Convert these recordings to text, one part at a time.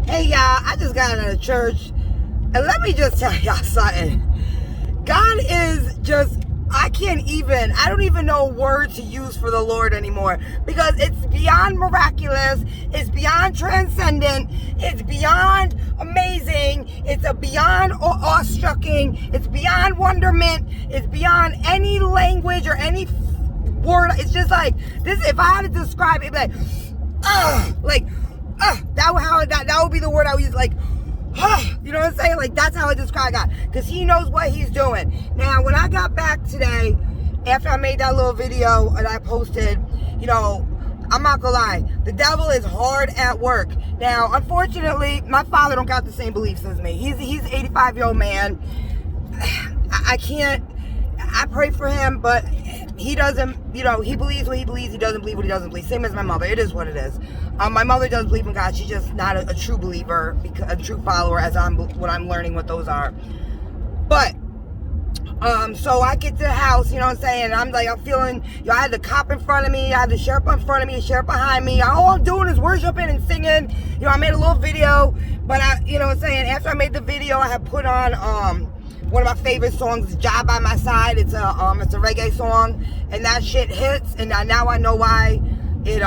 Hey y'all, I just got out of church, and let me just tell y'all something. God is just, I don't even know a word to use for the Lord anymore, because it's beyond miraculous, it's beyond transcendent, it's beyond amazing, it's beyond awestrucking, it's beyond wonderment, it's beyond any language or any word. It's just like, this, if I had to describe it, it'd be like, that would be the word I would use, like, you know what I'm saying? Like, that's how I describe God, because he knows what he's doing. Now, when I got back today, after I made that little video and I posted, you know, I'm not gonna lie, the devil is hard at work. Now, unfortunately, my father don't got the same beliefs as me. He's an 85-year-old man. I pray for him, but he doesn't, you know, he believes what he believes, he doesn't believe what he doesn't believe. Same as my mother. It is what it is. My mother does believe in God. She's just not a true believer, a true follower, as I'm learning what those are. But so I get to the house, you know what I'm saying, and I'm feeling, you know, I had the cop in front of me, I had the sheriff in front of me, the sheriff behind me. All I'm doing is worshiping and singing. You know, I made a little video, but you know what I'm saying, after I made the video, I had put on one of my favorite songs, "Job by My Side." It's a reggae song, and that shit hits, and now I know why it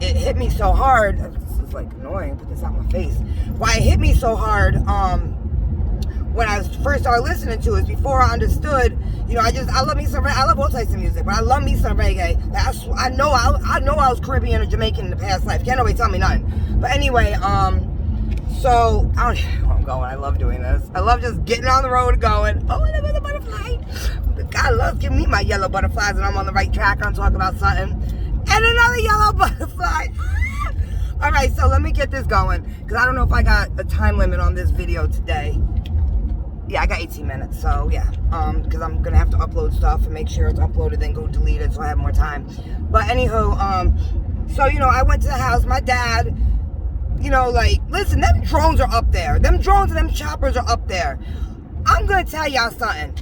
hit me so hard. This is like annoying, put this out my face. Why it hit me so hard when I first started listening to it, before I understood, you know, I love me some reggae. I love all types of music, but I love me some reggae. I know I was Caribbean or Jamaican in the past life. Can't nobody tell me nothing. But anyway, so I don't know where I'm going. I love doing this. I love just getting on the road and going, oh, another butterfly. God loves giving me my yellow butterflies when I'm on the right track. I'm talking about something. And another yellow butterfly. All right, so let me get this going, because I don't know if I got a time limit on this video today. Yeah, I got 18 minutes, so yeah, because I'm gonna have to upload stuff and make sure it's uploaded, then go delete it so I have more time. But anywho, so, you know, I went to the house. My dad, you know, like, listen, them drones are up there. Them drones and them choppers are up there. I'm gonna tell y'all something.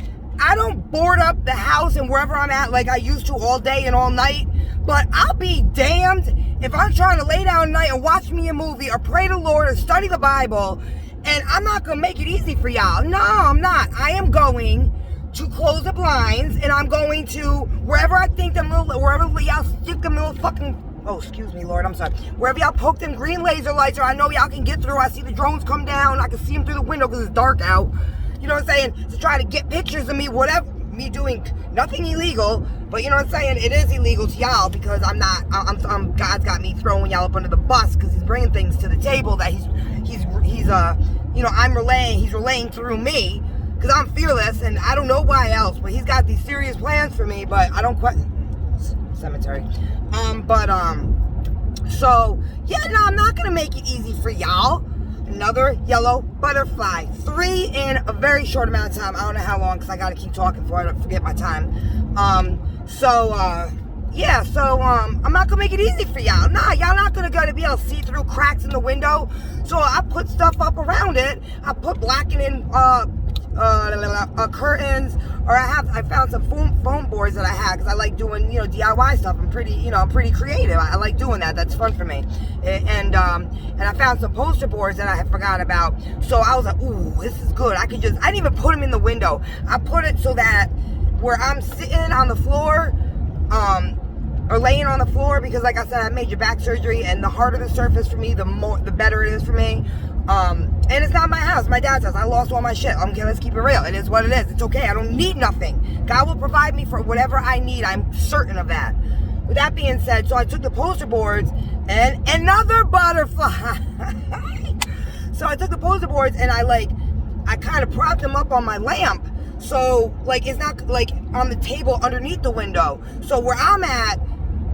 I don't board up the house and wherever I'm at like I used to all day and all night, but I'll be damned if I'm trying to lay down at night and watch me a movie or pray to the Lord or study the Bible, and I'm not going to make it easy for y'all. No, I'm not. I am going to close the blinds, and I'm going to, wherever I think wherever y'all stick them little fucking, oh, excuse me, Lord, I'm sorry. Wherever y'all poke them green laser lights, or I know y'all can get through. I see the drones come down. I can see them through the window because it's dark out. You know what I'm saying? To try to get pictures of me, whatever, me doing nothing illegal, but you know what I'm saying? It is illegal to y'all, because God's got me throwing y'all up under the bus, because he's bringing things to the table that he's you know, he's relaying through me, because I'm fearless, and I don't know why else, but he's got these serious plans for me, but I don't quite, cemetery, so, yeah, no, I'm not gonna make it easy for y'all. Another yellow butterfly. 3 in a very short amount of time. I don't know how long, because I gotta keep talking before I don't forget my time. Yeah, so I'm not gonna make it easy for y'all. Nah, y'all not gonna be able to see through cracks in the window. So I put stuff up around it. I put blackening curtains, or I found some foam boards that I had, because I like doing, you know, DIY stuff. I'm pretty creative. I like doing that. That's fun for me. And I found some poster boards that I had forgot about. So I was like, ooh, this is good. I didn't even put them in the window. I put it so that where I'm sitting on the floor, or laying on the floor, because like I said, I had major back surgery, and the harder the surface for me, the better it is for me. And it's not my house, my dad's house. I lost all my shit. Okay, let's keep it real. It is what it is. It's okay. I don't need nothing. God will provide me for whatever I need. I'm certain of that. With that being said, so I took the poster boards, and another butterfly. So I took the poster boards, and I kind of propped them up on my lamp. So, like, it's not, like, on the table underneath the window. So where I'm at,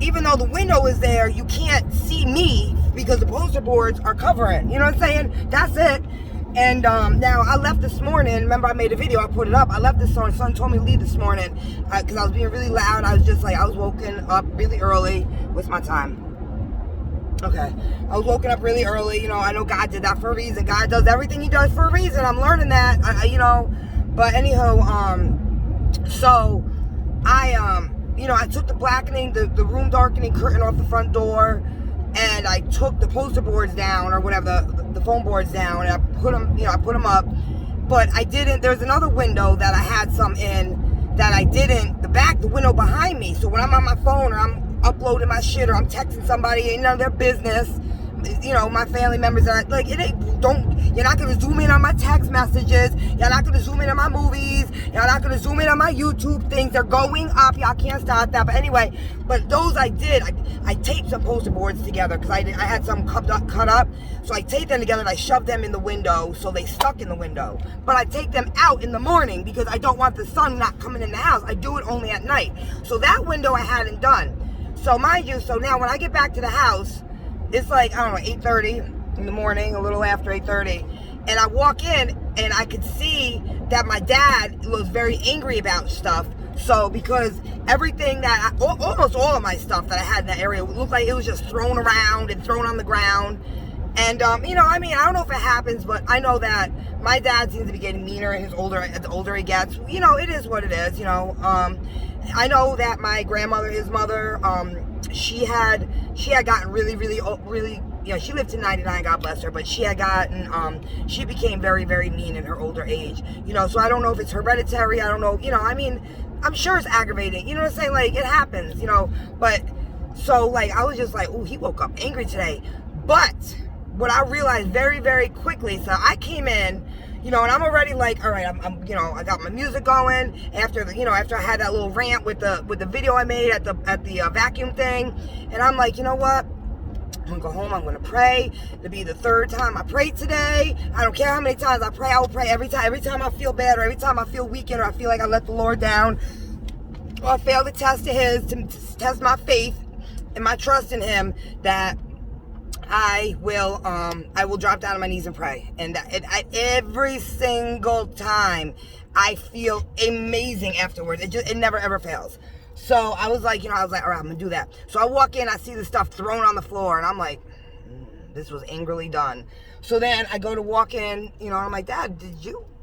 even though the window is there, you can't see me, because the poster boards are covering. You know what I'm saying? That's it. And now I left this morning. Remember, I made a video. I put it up. I left this morning. Son told me to leave this morning because I was being really loud. I was just like, I was woken up really early. What's my time? Okay. I was woken up really early. You know, I know God did that for a reason. God does everything he does for a reason. I'm learning that. You know. But anyhow, so I, you know, I took the blackening, the room darkening curtain off the front door, and I took the poster boards down, or whatever, the foam boards down, and I put them up. But I didn't. There's another window that I had some in that I didn't. The window behind me. So when I'm on my phone, or I'm uploading my shit, or I'm texting somebody, ain't none of their business. My family members are like, you're not gonna zoom in on my text messages. You're not gonna zoom in on my movies. You're not gonna zoom in on my YouTube things. They're going up. Y'all can't stop that. But anyway, those I did. I taped some poster boards together because I had some cut up. So I taped them together and I shoved them in the window so they stuck in the window. But I take them out in the morning because I don't want the sun not coming in the house. I do it only at night. So that window I hadn't done. So mind you, now when I get back to the house, it's like, I don't know, 8:30 in the morning, a little after 8:30. And I walk in and I could see that my dad was very angry about stuff. So because everything almost all of my stuff that I had in that area looked like it was just thrown around and thrown on the ground. And, I don't know if it happens, but I know that my dad seems to be getting meaner as the older he gets. It is what it is, I know that my grandmother, his mother, she had gotten really, really, really, she lived to 99, God bless her, but she had gotten, she became very, very mean in her older age, so I don't know if it's hereditary, I don't know, I'm sure it's aggravating, you know what I'm saying, like, it happens, but, so, like, I was just like, oh, he woke up angry today, but what I realized very, very quickly, so I came in, and I'm already like, all right, I'm I got my music going after after I had that little rant with the video I made at the vacuum thing, and I'm like, you know what? I'm gonna go home. I'm gonna pray. It'll be the third time I prayed today. I don't care how many times I pray. I will pray every time. Every time I feel bad, or every time I feel weakened, or I feel like I let the Lord down, or I failed the test of His to test my faith and my trust in Him, that I will drop down on my knees and pray. And every single time I feel amazing afterwards. It never ever fails. So I was like, all right, I'm gonna do that. So I walk in, I see the stuff thrown on the floor, and I'm like, this was angrily done. So then I go to walk in, I'm like, Dad,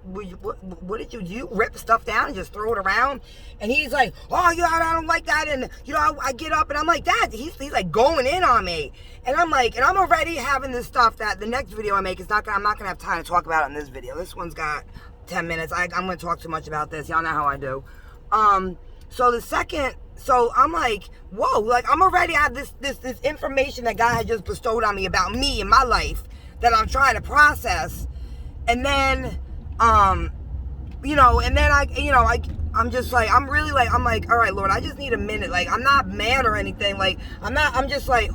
what did you do? You rip stuff down and just throw it around? And he's like, oh, I don't like that. And, I get up and I'm like, Dad, he's like going in on me. And I'm like, and I'm already having this stuff that the next video I make I'm not going to have time to talk about it in this video. This one's got 10 minutes. I'm going to talk too much about this. Y'all know how I do. So I'm like, whoa, like I'm already have this information that God had just bestowed on me about me and my life that I'm trying to process. And then, I'm just like, I'm like, all right, Lord, I just need a minute. Like, I'm not mad or anything. Like, I'm just like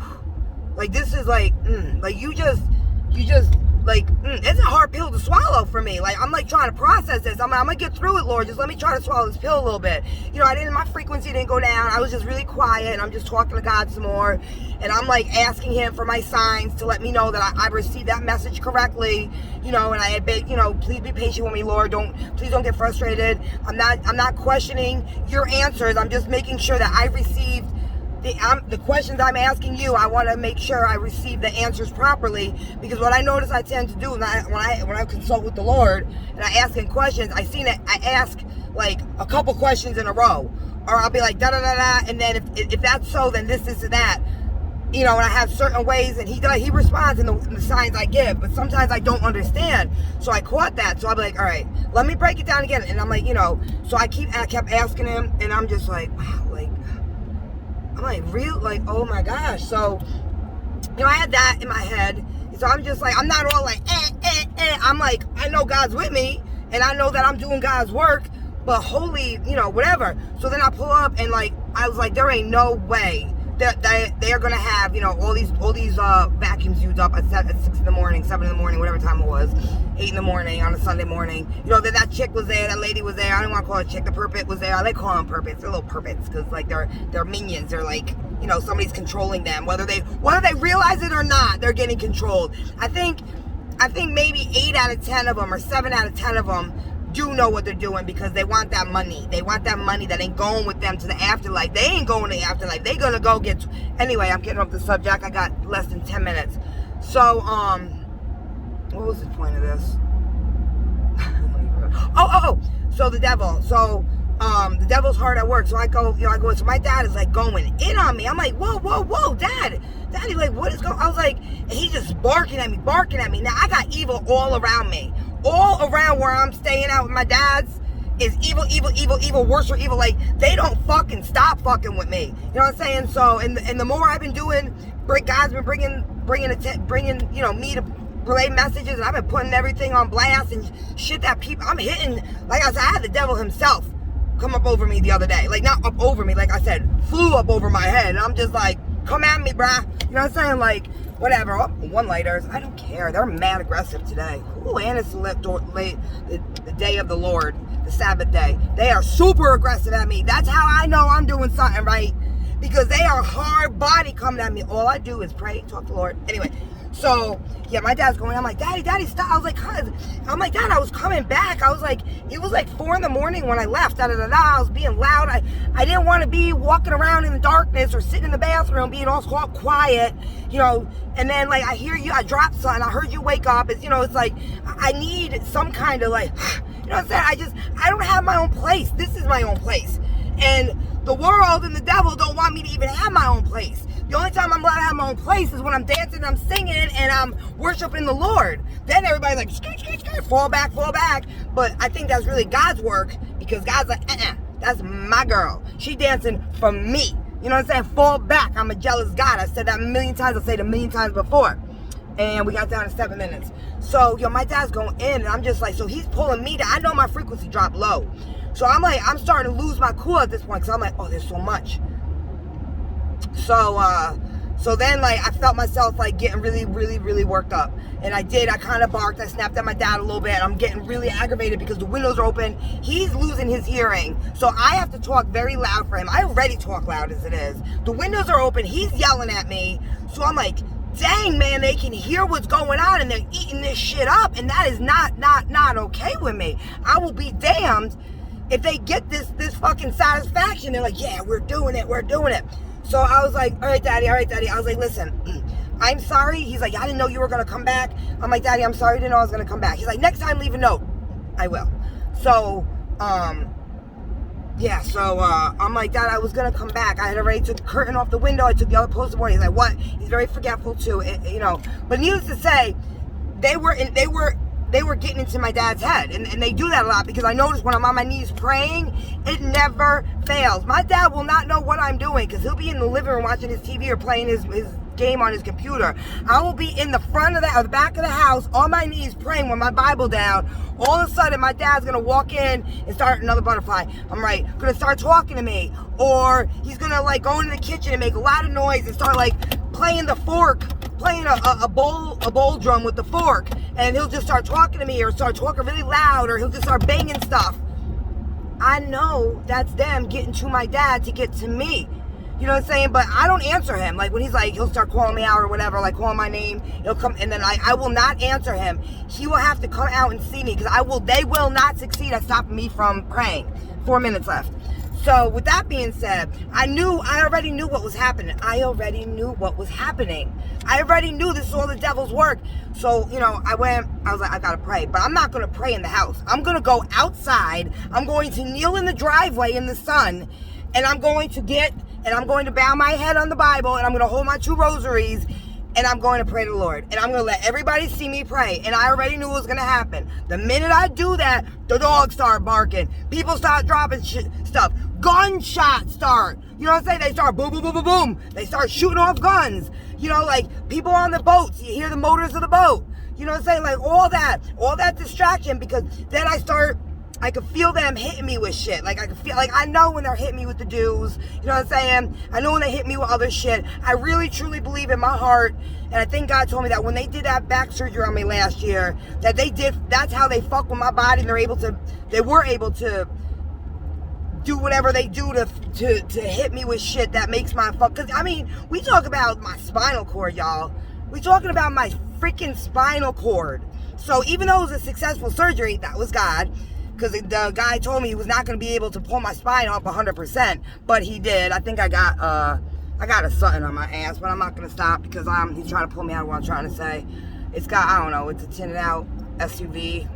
this is like, you just, like, it's a hard pill to swallow for me. Like, I'm like trying to process this. I'm gonna get through it, Lord. Just let me try to swallow this pill a little bit. My frequency didn't go down. I was just really quiet, and I'm just talking to God some more. And I'm like asking Him for my signs to let me know that I received that message correctly. And I beg, please be patient with me, Lord. Please don't get frustrated. I'm not questioning your answers. I'm just making sure that I received the questions I'm asking you. I want to make sure I receive the answers properly, because what I notice I tend to do when I consult with the Lord and I ask him questions, I ask like a couple questions in a row, or I'll be like da da da da, and then if that's so, then this and that, and I have certain ways, and he responds in the signs I give, but sometimes I don't understand, so I caught that, so I'll be like, all right, let me break it down again, and I'm like, so I kept asking him, and I'm just like, wow, like, I'm like, real, like, oh my gosh. So, I had that in my head. So I'm just like, I'm not all like, I'm like, I know God's with me, and I know that I'm doing God's work, but holy, whatever. So then I pull up, and like, I was like, there ain't no way that they are gonna have, all these vacuums used up at 6 in the morning, 7 in the morning, whatever time it was, 8 in the morning on a Sunday morning. That chick was there, that lady was there. I don't want to call her a chick. The perpet was there. I like calling them perpets. They're little perpets because like they're minions. They're like, somebody's controlling them. Whether they realize it or not, they're getting controlled. I think maybe 8 out of 10 of them, or 7 out of 10 of them, do know what they're doing, because they want that money. They want that money that ain't going with them to the afterlife. They ain't going to the afterlife. They gonna go get... Anyway, I'm getting off the subject. I got less than 10 minutes. So, what was the point of this? So the devil. So, the devil's hard at work. So I go, so my dad is like going in on me. I'm like, whoa, Dad. Daddy, like, what is going on? I was like, and he's just barking at me. Now, I got evil all around me. All around where I'm staying out with my dad's is evil, worse or evil. Like, they don't fucking stop fucking with me. You know what I'm saying? So, and the more I've been doing, God's been bringing, you know, me to relay messages, and I've been putting everything on blast and shit that people, I'm hitting, like I said, I had the devil himself come up over me the other day. Like, not up over me, like I said, flew up over my head. And I'm just like, come at me, bruh. You know what I'm saying? Like, whatever. Oh, one-lighters. I don't care. They're mad aggressive today. Ooh, and it's the day of the Lord, the Sabbath day. They are super aggressive at me. That's how I know I'm doing something right. Because they are hard body coming at me. All I do is pray, talk to the Lord. Anyway, so, yeah, my dad's going, I'm like, Daddy, stop. I was like, I'm like, Dad, I was coming back. I was like, it was like 4 in the morning when I left. I was being loud. I didn't want to be walking around in the darkness or sitting in the bathroom being all quiet, you know. And then, like, I hear you, I dropped something. I heard you wake up. It's, you know, it's like, I need some kind of, like, you know what I'm saying? I don't have my own place. This is my own place. And the world and the devil don't want me to even have my own place. The only time I'm allowed to have my own place is when I'm dancing, I'm singing, and I'm worshiping the Lord. Then everybody's like, skr, fall back. But I think that's really God's work, because God's like, that's my girl. She dancing for me. You know what I'm saying? Fall back. I'm a jealous God. I said that a million times. I'll say it a million times before. And we got down to 7 minutes. So, yo, my dad's going in, and I'm just like, so he's pulling me down. I know my frequency dropped low. So I'm like, I'm starting to lose my cool at this point, because I'm like, oh, there's so much. So then, like, I felt myself, like, getting really worked up. And I kind of barked. I snapped at my dad a little bit. I'm getting really aggravated because the windows are open. He's losing his hearing. So I have to talk very loud for him. I already talk loud as it is. The windows are open. He's yelling at me. So I'm like, dang, man, they can hear what's going on, and they're eating this shit up. And that is not okay with me. I will be damned if they get this fucking satisfaction. They're like, yeah, we're doing it. So I was like, all right, Daddy. I was like, listen, I'm sorry. He's like, I didn't know you were going to come back. I'm like, Daddy, I'm sorry. I didn't know I was going to come back. He's like, next time, leave a note. I will. So, yeah, so I'm like, Dad, I was going to come back. I had already took the curtain off the window. I took the other poster board. He's like, what? He's very forgetful, too, you know. But needless to say, they were getting into my dad's head. And they do that a lot, because I notice when I'm on my knees praying, it never fails. My dad will not know what I'm doing, because he'll be in the living room watching his TV or playing his game on his computer. I will be in the front of the back of the house on my knees praying with my Bible down. All of a sudden, my dad's going to walk in and start another butterfly. I'm right. Going to start talking to me. Or he's going to, like, go into the kitchen and make a lot of noise and start, like, playing the fork, playing a bowl drum with the fork. And he'll just start talking to me, or start talking really loud, or he'll just start banging stuff. I know that's them getting to my dad to get to me. You know what I'm saying? But I don't answer him. Like, when he's like, he'll start calling me out or whatever, like calling my name, he'll come, and then I will not answer him. He will have to come out and see me, because they will not succeed at stopping me from praying. 4 minutes left. So with that being said, I already knew what was happening. I already knew this is all the devil's work. So, you know, I was like, I gotta pray. But I'm not gonna pray in the house. I'm gonna go outside. I'm going to kneel in the driveway in the sun, and I'm going to bow my head on the Bible, and I'm going to hold my 2 rosaries, and I'm going to pray to the Lord. And I'm going to let everybody see me pray. And I already knew what was going to happen. The minute I do that, the dogs start barking. People start dropping stuff. Gunshots start. You know what I'm saying? They start boom, boom, boom, boom, boom. They start shooting off guns. You know, like, people on the boats. You hear the motors of the boat. You know what I'm saying? Like, all that distraction, because then I could feel them hitting me with shit. Like, I know when they're hitting me with the dues. You know what I'm saying? I know when they hit me with other shit. I really, truly believe in my heart, and I think God told me that when they did that back surgery on me last year, that's how they fuck with my body, and they were able to do whatever they do to hit me with shit that makes my fuck. Because, I mean, we talk about my spinal cord, y'all. We talking about my freaking spinal cord. So even though it was a successful surgery, that was God. Because the guy told me he was not going to be able to pull my spine up 100%, but he did. I think I got a something on my ass, but I'm not going to stop, because he's trying to pull me out of what I'm trying to say. It's got, I don't know, it's a tinted out SUV,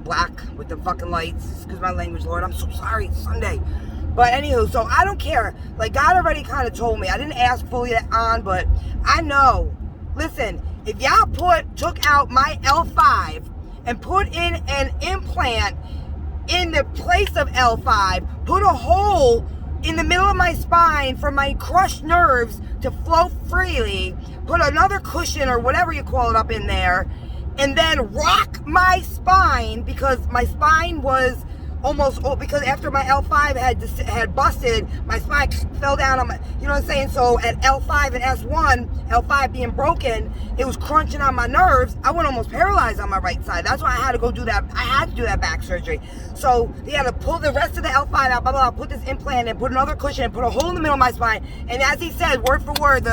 black with the fucking lights. Excuse my language, Lord. I'm so sorry. It's Sunday. But anywho, so I don't care. Like, God already kind of told me. I didn't ask fully on, but I know. Listen, if y'all took out my L5 and put in an implant in the place of L5, put a hole in the middle of my spine for my crushed nerves to flow freely, put another cushion or whatever you call it up in there, and then rock my spine, because my spine was almost, because after my L5 had busted, my spine fell down on my, you know what I'm saying? So at L5 and S1, L5 being broken, it was crunching on my nerves. I went almost paralyzed on my right side. That's why I had to go do that. I had to do that back surgery. So they had to pull the rest of the L5 out, blah, blah, blah, put this implant in, put another cushion, put a hole in the middle of my spine. And as he said, word for word,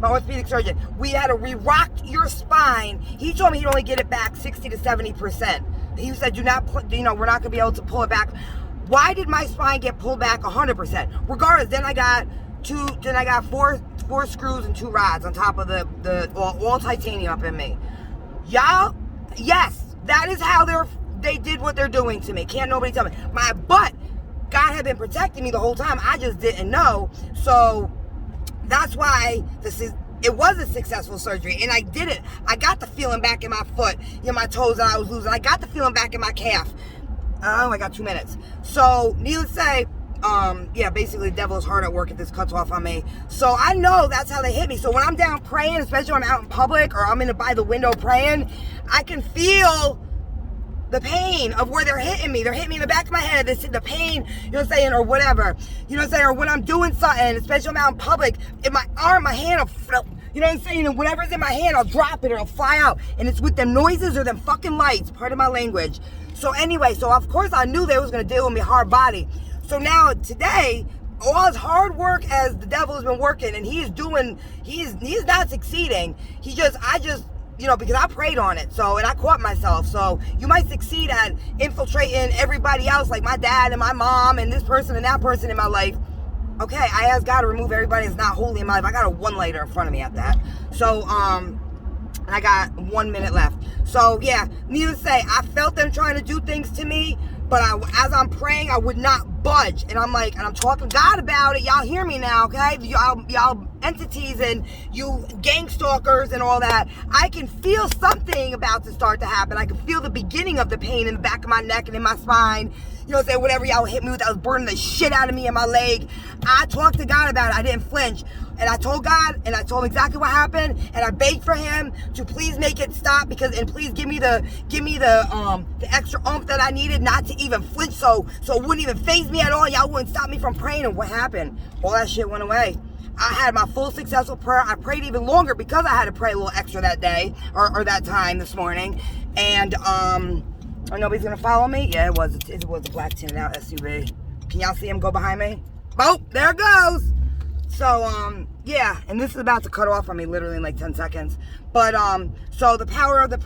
my orthopedic surgeon, we had to re-rock your spine. He told me he'd only get it back 60 to 70%. He said, we're not going to be able to pull it back. Why did my spine get pulled back 100%? Regardless, then I got four screws and 2 rods on top of the all titanium up in me. Y'all, yes, that is how they did what they're doing to me. Can't nobody tell me. But God had been protecting me the whole time. I just didn't know. So that's why it was a successful surgery, and I did it. I got the feeling back in my foot, my toes that I was losing. I got the feeling back in my calf. Oh, I got 2 minutes. So, needless to say, basically the devil is hard at work if this cuts off on me. So I know that's how they hit me. So when I'm down praying, especially when I'm out in public or I'm by the window praying, I can feel the pain of where they're hitting me. They're hitting me in the back of my head. The pain, you know what I'm saying, or whatever. You know what I'm saying? Or when I'm doing something, especially when I'm out in public, in my arm, my hand will flip. You know what I'm saying? And whatever's in my hand, I'll drop it or it'll fly out. And it's with them noises or them fucking lights. Part of my language. So anyway, so of course I knew they was going to deal with me hard body. So now today, all as hard work as the devil has been working, and he's not succeeding. Because I prayed on it, and I caught myself. So you might succeed at infiltrating everybody else, like my dad and my mom and this person and that person in my life. Okay, I asked God to remove everybody that's not holy in my life. I got a 1-lighter in front of me at that. So, I got 1 minute left. So yeah, needless to say, I felt them trying to do things to me, but as I'm praying, I would not budge. And I'm talking to God about it. Y'all hear me now, okay? Y'all entities and you gang stalkers and all that. I can feel something about to start to happen. I can feel the beginning of the pain in the back of my neck and in my spine. You know what I'm saying? Whatever y'all hit me with, that was burning the shit out of me in my leg. I talked to God about it. I didn't flinch. And I told God, and I told him exactly what happened, and I begged for him to please make it stop, and please give me the extra oomph that I needed not to even flinch, so it wouldn't even faze me at all. Y'all wouldn't stop me from praying. And what happened? All that shit went away. I had my full successful prayer. I prayed even longer because I had to pray a little extra that day or that time this morning. And nobody's gonna follow me. Yeah, it was a black tinted out SUV. Can y'all see him go behind me? Oh, there it goes. So, yeah, and this is about to cut off on me literally in like 10 seconds. But, so the power of the prayer.